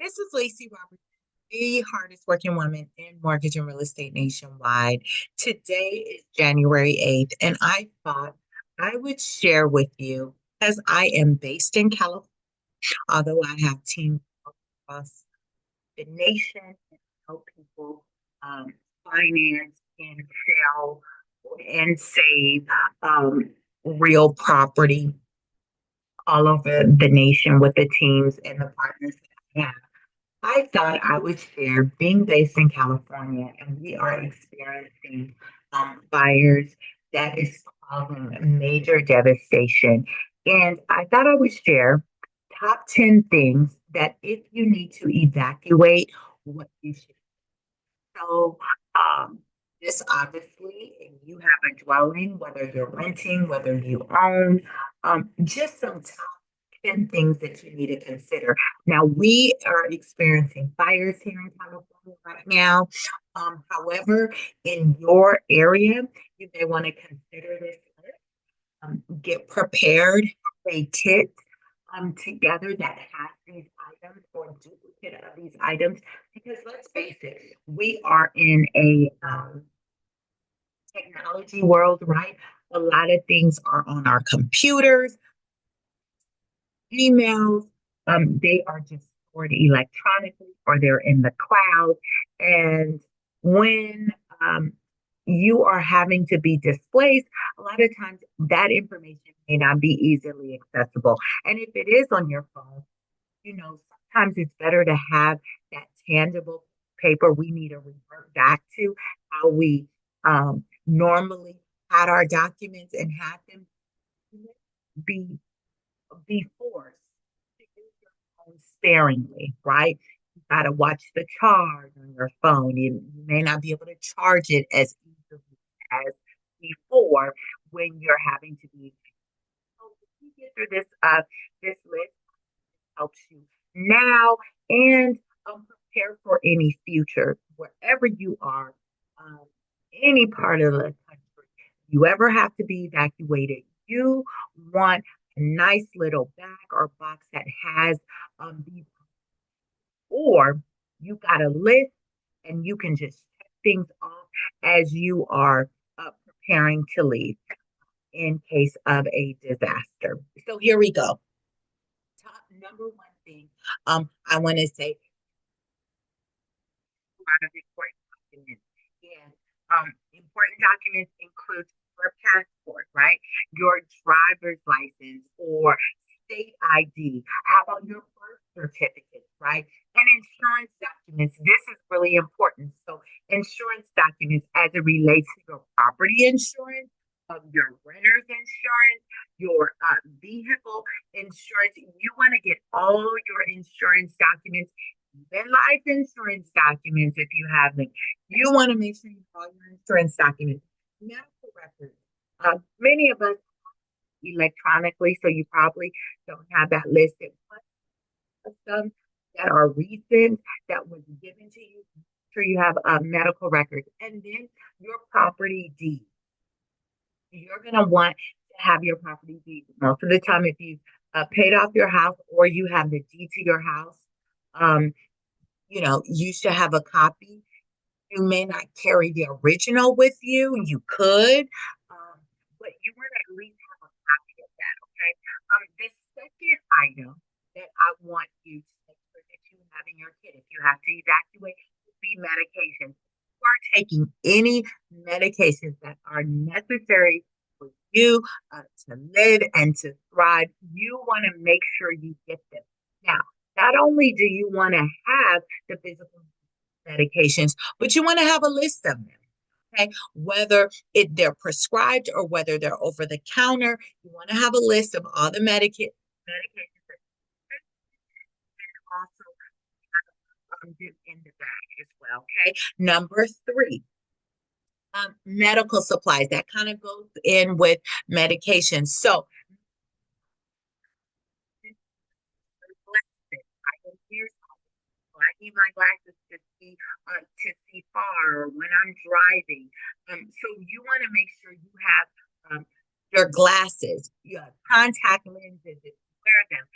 This is Lacy Robertson, the hardest working woman in mortgage and real estate nationwide. Today is January 8th, and I thought I would share with you, as I am based in California, although I have teams across the nation and help people finance and sell and save real property all over the nation with the teams and the partners that I have. I thought I would share being based in California, and we are experiencing fires that is causing major devastation. And I thought I would share top 10 things that if you need to evacuate, what you should. So, um, this obviously, if you have a dwelling, whether you're renting, whether you own, just some top 10 things that you need to consider. Now, we are experiencing fires here in California right now. However, in your area, you may want to consider this. Get prepared, a kit together that has these items or duplicate of these items. Because let's face it, we are in a technology world, right? A lot of things are on our computers, emails. They are just stored electronically or they're in the cloud. And when you are having to be displaced, a lot of times that information may not be easily accessible. And if it is on your phone, sometimes it's better to have that tangible paper. We need to revert back to how we normally had our documents and had them be forced to use your phone sparingly, right? You got to watch the charge on your phone. You may not be able to charge it as easily as before when you're having to be. So if you get through this list helps you now and prepare for any future wherever you are, um, any part of the country. You ever have to be evacuated, you want a nice little bag or box that has these, or you got a list and you can just check things off as you are preparing to leave in case of a disaster. So here we go. Top number one thing I want to say a lot of important documents. And important documents include your passport, right? Your driver's license or state ID. How about your birth certificate, right? And insurance documents. This is really important. So, insurance documents as it relates to your property insurance, your renter's insurance, your vehicle insurance. You want to get all your insurance documents, even life insurance documents if you have them. You want to make sure you have all your insurance documents, medical records. Many of us electronically, so you probably don't have that listed. But some that are recent that was given to you, make sure you have medical records, and then your property deed. You're going to want to have your property deed. Most of the time, if you paid off your house or you have the deed to your house, um, you should have a copy. You may not carry the original with you. You could, but you want to at least have a copy of that, okay? The second item that I want you to make sure that you have in your kit, if you have to evacuate, would be medications. If you are taking any medications that are necessary for you to live and to thrive, you want to make sure you get them. Now, not only do you want to have the physical medications, but you want to have a list of them. Okay, whether they're prescribed or whether they're over the counter, you want to have a list of all the medications that also in the bag as well. Okay, number three, medical supplies. That kind of goes in with medication. So, I need my glasses to see far when I'm driving. So you want to make sure you have your glasses, your contact lenses, if you wear them.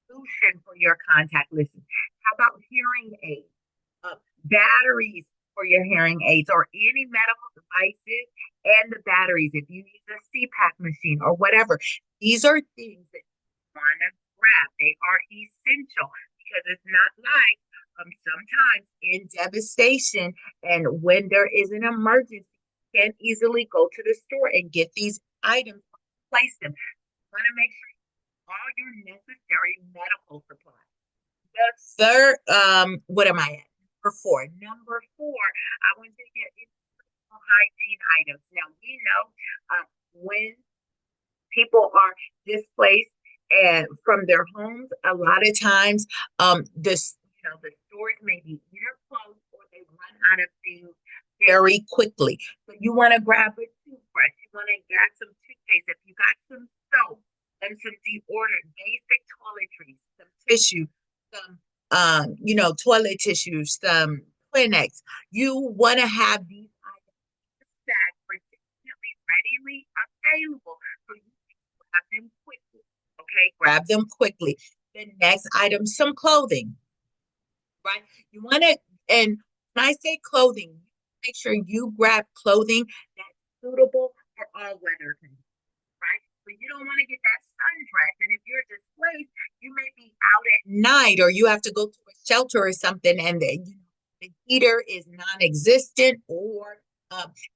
solution for your contact lenses? How about hearing aids? Batteries for your hearing aids or any medical devices and the batteries if you use a CPAP machine or whatever. These are things that you want to grab. They are essential because it's not like sometimes in devastation and when there is an emergency, you can easily go to the store and get these items, place them. You want to make sure you have all your necessary medical supplies. The third, what am I at? Number four. Number four, I want to get into hygiene items. Now we know when people are displaced and from their homes, a lot of times this the stores may be either closed or they run out of things very quickly. So you want to grab a toothbrush, you want to grab some toothpaste, if you got some soap and some deodorant, basic toiletries, some tissue, some toilet tissues, some Kleenex. You want to have these items that are definitely readily available so you grab them quickly. Okay, grab them quickly. The next item, some clothing, right? You want to, and when I say clothing, make sure you grab clothing that's suitable for all weather conditions, right? So you don't want to get that sundress, and if you're displaced, you may be out at night, or you have to go to a shelter or something, and the heater is non-existent, or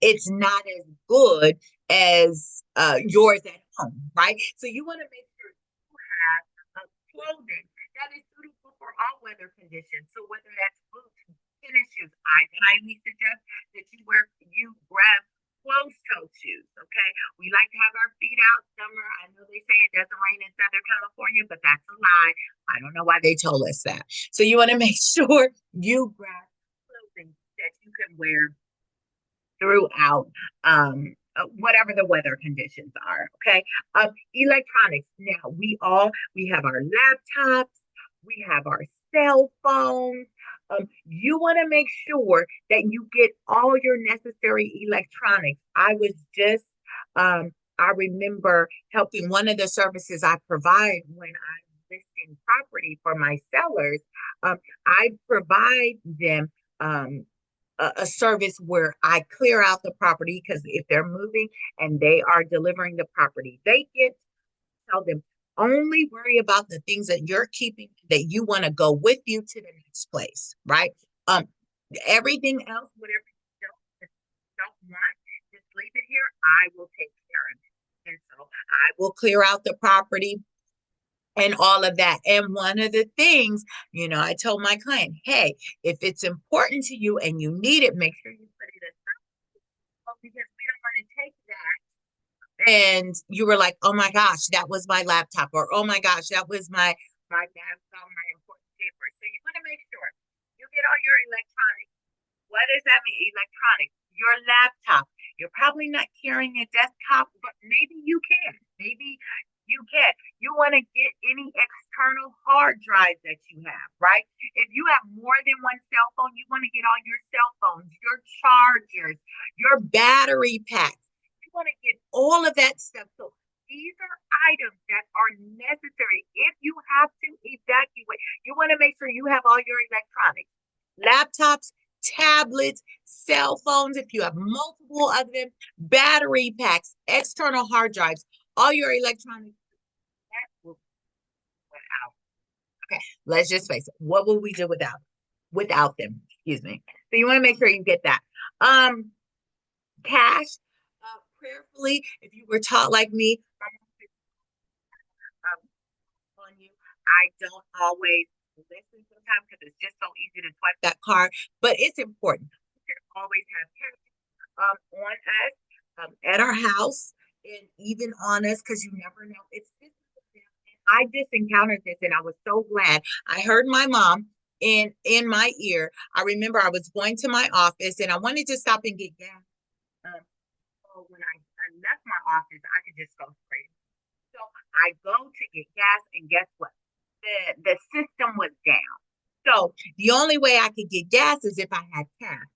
it's not as good as yours at home, right? So you want to make sure you have clothing that is suitable for all weather conditions. So whether that's boots, tennis shoes, I highly suggest that you grab closed-toe shoes. Okay, we like to have our feet out summer. I know they say it doesn't rain in Southern California, but that's a lie. I don't know why they told us that. So you want to make sure you grab clothing that you can wear throughout whatever the weather conditions are. Okay. Electronics. Now we have our laptops, we have our cell phones. You want to make sure that you get all your necessary electronics. I remember helping one of the services I provide when I'm listing property for my sellers. I provide them a service where I clear out the property because if they're moving and they are delivering the property vacant, tell them only worry about the things that you're keeping that you want to go with you to the next place, right? Um, Everything else, whatever you don't want, just leave it here. I will take care of it. And so I will clear out the property and all of that. And one of the things, I told my client, hey, if it's important to you and you need it, make sure you put it aside because we don't want to take that. And you were like, oh my gosh, that was my laptop, or oh my gosh, that was my dad's all my important paper. So you want to make sure you get all your electronics. What does that mean? Electronics, your laptop. You're probably not carrying a desktop, but maybe you can. Maybe you can. You want to get any external hard drives that you have, right? If you have more than one cell phone, you want to get all your cell phones, your chargers, your battery packs. You want to get all of that stuff. So these are items that are necessary. If you have to evacuate, you want to make sure you have all your electronics, laptops, tablets, cell phones, if you have multiple of them, battery packs, external hard drives, all your electronics. That will be out. Okay, let's just face it. What will we do without them? Excuse me. So you want to make sure you get that. Cash, prayerfully, if you were taught like me, on you, I don't always listen sometimes because it's just so easy to swipe that card, but it's important. We should always have cash on us, at our house, and even on us because you never know. It's just, I just encountered this and I was so glad. I heard my mom in my ear. I remember I was going to my office and I wanted to stop and get gas. So when I left my office, I could just go straight. So I go to get gas, and guess what? The system was down. So the only way I could get gas is if I had cash.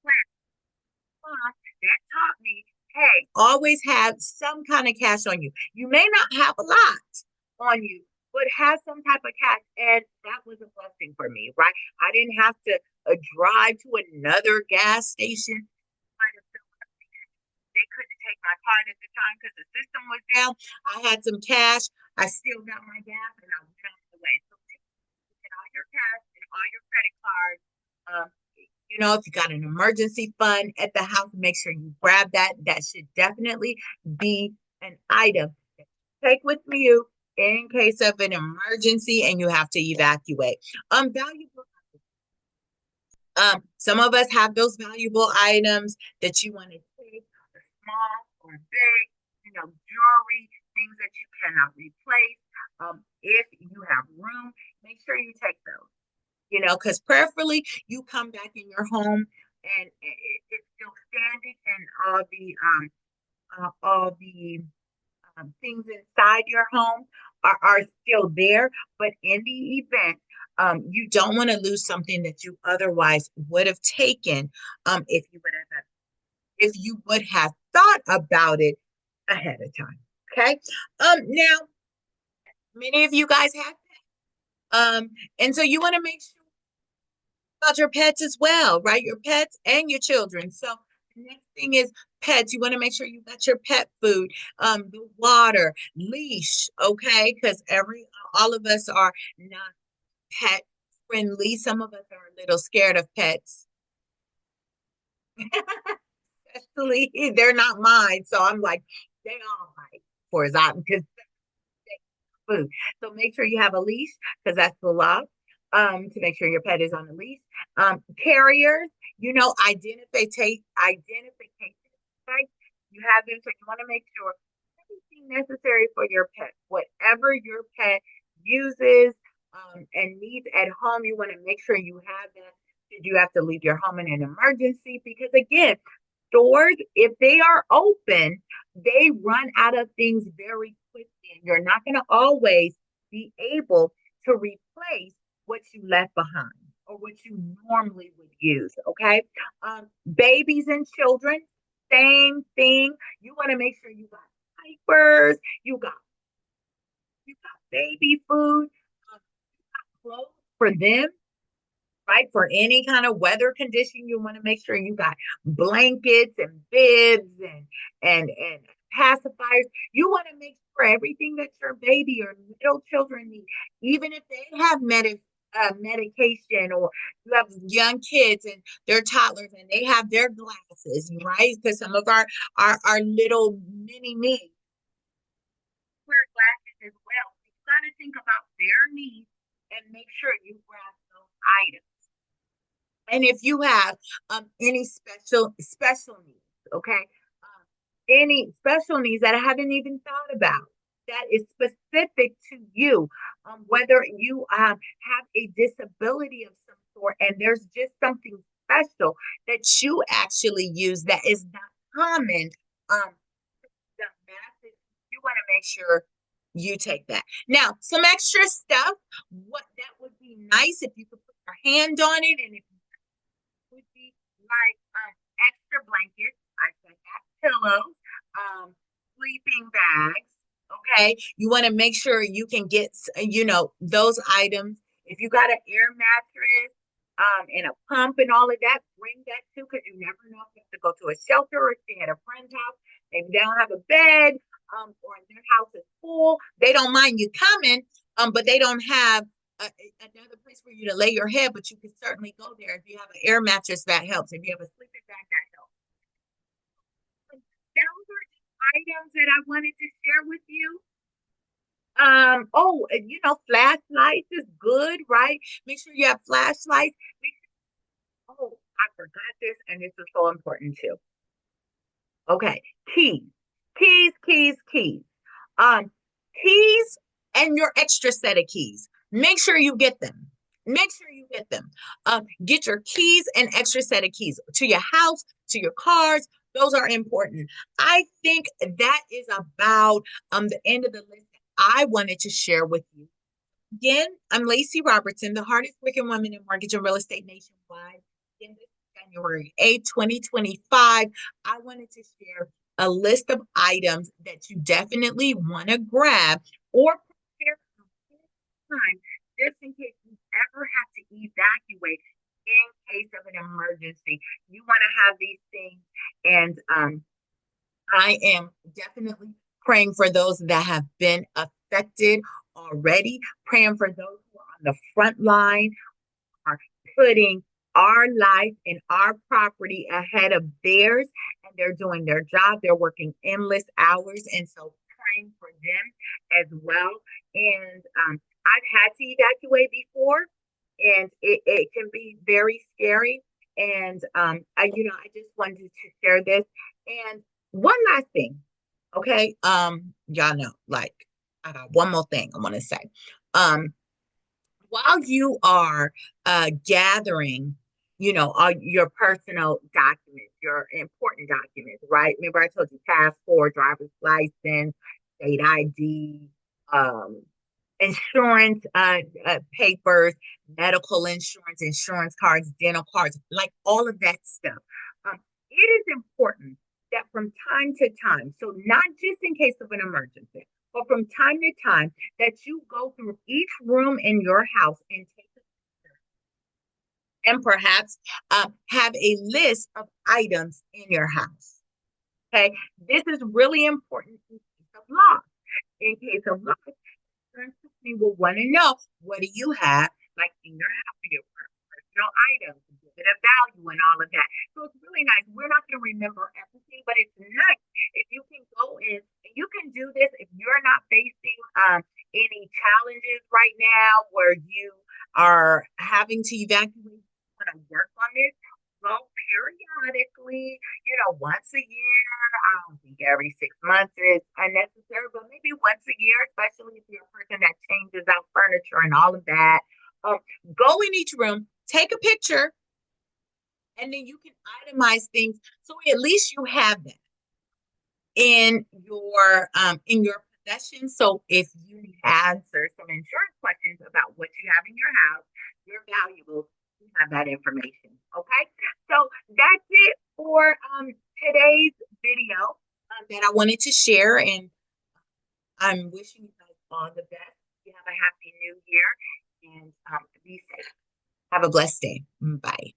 That taught me, hey, always have some kind of cash on you. You may not have a lot on you, but have some type of cash. And that was a blessing for me, right? I didn't have to drive to another gas station. They couldn't take my card at the time because the system was down. I had some cash. I still got my gas and I went on the way. So take all your cash and all your credit cards. Um, if you got an emergency fund at the house, make sure you grab that. That should definitely be an item that you take with you in case of an emergency and you have to evacuate. Valuable. Some of us have those valuable items that you want to take, small or big, jewelry, things that you cannot replace. If you have room, make sure you take those. Because prayerfully you come back in your home and it's still standing, and all the things inside your home are still there. But in the event, you don't want to lose something that you otherwise would have taken, if you would have thought about it ahead of time. Okay. Now many of you guys have and so you want to make sure about your pets as well, right? Your pets and your children. So the next thing is pets. You want to make sure you got your pet food, the water, leash, okay? Because all of us are not pet friendly. Some of us are a little scared of pets. Especially they're not mine. So I'm like, they all bite for as I because food. So make sure you have a leash because that's the law. To make sure your pet is on the leash. Carriers, identification, right? You have them, so you want to make sure everything necessary for your pet, whatever your pet uses and needs at home, you want to make sure you have that. Should you have to leave your home in an emergency? Because again, stores, if they are open, they run out of things very quickly. And you're not going to always be able to replace what you left behind or what you normally would use. Okay. Babies and children, same thing. You want to make sure you got diapers, you got baby food, clothes for them, right? For any kind of weather condition, you want to make sure you got blankets and bibs and pacifiers. You want to make sure everything that your baby or little children need, even if they have medication, or you have young kids and they're toddlers and they have their glasses, right? Because some of our little mini me wear glasses as well. So you got to think about their needs and make sure you grab those items. And if you have any special needs, okay, any special needs that I haven't even thought about that is specific to you, whether you have a disability of some sort, and there's just something special that you actually use that is not common. Um, the masses, you want to make sure you take that. Now, some extra stuff. What that would be nice if you could put your hand on it, and if would be like extra blankets, I said that, pillows, sleeping bags. Okay, you want to make sure you can get those items. If you got an air mattress, and a pump and all of that, bring that too, because you never know if you have to go to a shelter or stay at a friend's house. Maybe they don't have a bed, or their house is full. They don't mind you coming, but they don't have another place for you to lay your head, but you can certainly go there. If you have an air mattress, that helps. If you have a sleeping bag, that helps. Those are the items that I wanted to share with you. Flashlights is good, right? Make sure you have flashlights. Oh, I forgot this, and this is so important too. Okay, keys, keys. Um, keys and your extra set of keys. Make sure you get them. Make sure you get them. Get your keys and extra set of keys to your house, to your cars. Those are important. I think that is about the end of the list I wanted to share with you. Again, I'm Lacy Robertson, the hardest working woman in mortgage and real estate nationwide. In this January 8th, 2025, I wanted to share a list of items that you definitely want to grab or prepare emergency. You want to have these things. And I am definitely praying for those that have been affected already, praying for those who are on the front line, are putting our life and our property ahead of theirs, and they're doing their job. They're working endless hours, and so praying for them as well. And I've had to evacuate before, and it can be very scary. And I just wanted to share this. And one last thing, okay? Y'all know, like, I got one more thing I want to say. Um, while you are gathering, all your personal documents, your important documents, right? Remember, I told you passport, driver's license, state ID, um, insurance papers, medical insurance, insurance cards, dental cards, like all of that stuff. It is important that from time to time, so not just in case of an emergency, but from time to time, that you go through each room in your house and take a picture and perhaps have a list of items in your house. Okay, this is really important in case of loss. In case of loss, insurance company will want to know, what do you have, like, in your house, your personal items, give it a value and all of that. So it's really nice. We're not going to remember everything, but it's nice if you can go in and you can do this if you're not facing any challenges right now where you are having to evacuate. You want to work on this, go periodically, once a year. I don't think every 6 months is unnecessary, but maybe once a year, especially if you're a person that changes out furniture and all of that. Go in each room, take a picture, and then you can itemize things so at least you have that in your possession. So if you need to answer some insurance questions about what you have in your house, your valuables, you have that information. Okay, so that's it for today's video that I wanted to share, and I'm wishing you guys all the best. You have a happy new year, and be safe. Have a blessed day. Bye.